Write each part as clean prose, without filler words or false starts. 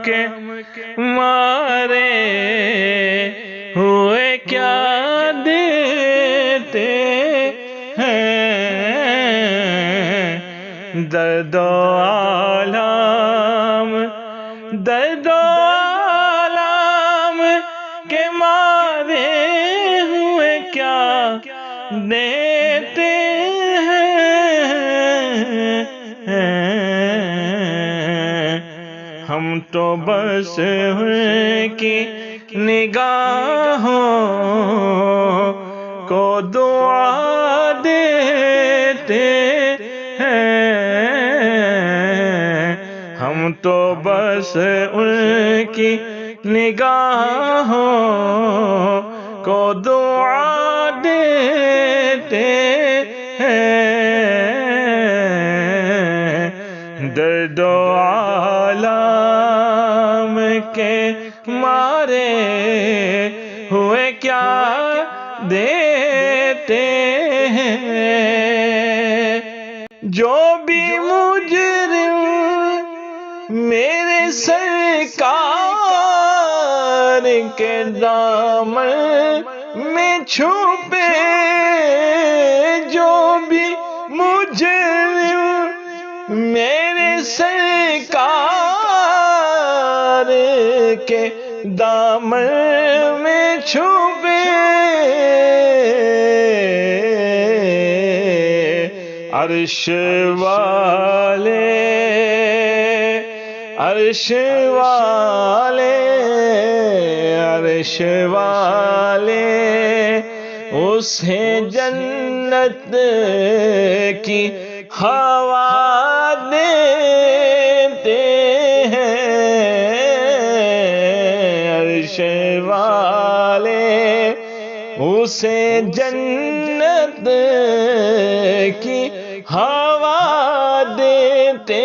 کے مارے ہوئے کیا دیتے ہیں، درد و عالم کے مارے ہوئے کیا دیتے ہیں، ہم تو بس ان کی نگاہوں کو دعا دیتے ہیں، ہم تو بس ان کی نگاہوں کو دعا دیتے ہیں، درد و عالم کے مارے ہوئے کیا دیتے ہیں، جو بھی مجرم میرے سرکار کے دامن میں چھپے، جو بھی مجرم میرے سرکار کے دامن میں چھپے، عرش والے اسے جنت کی ہوا دیتے ہیں، عرش والے اسے جنت کی ہوا دیتے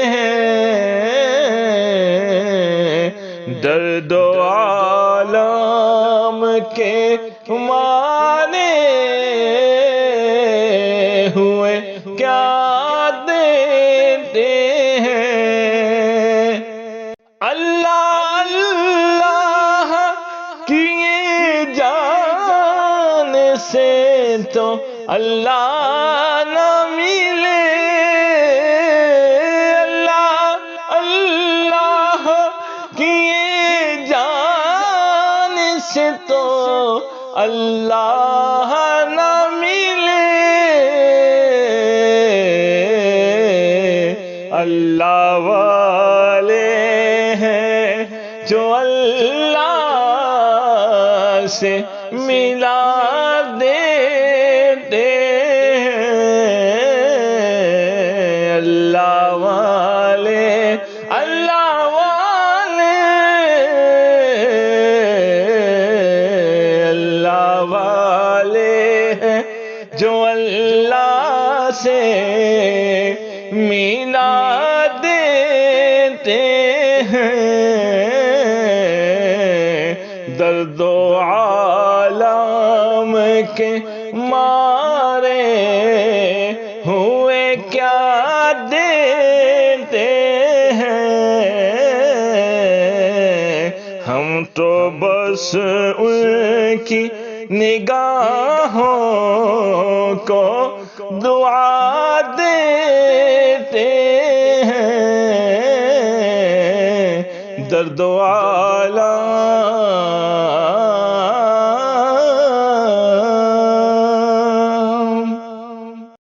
ہیں، درد و عالم کے مارے ہوئے کیا دیتے ہیں، اللہ اللہ کیے جان سے تو اللہ نہ ملے، اللہ اللہ کیے جان سے تو اللہ نہ ملے، اللہ والے ہیں جو اللہ سے ملا دیتے ہیں، اللہ والے ہیں جو اللہ سے ملا دیتے ہیں، درد و عالم کے مارے ہوئے کیا دیتے ہیں، ہم تو بس ان کی نگاہوں کو دعا دیتے ہیں، درد و عالم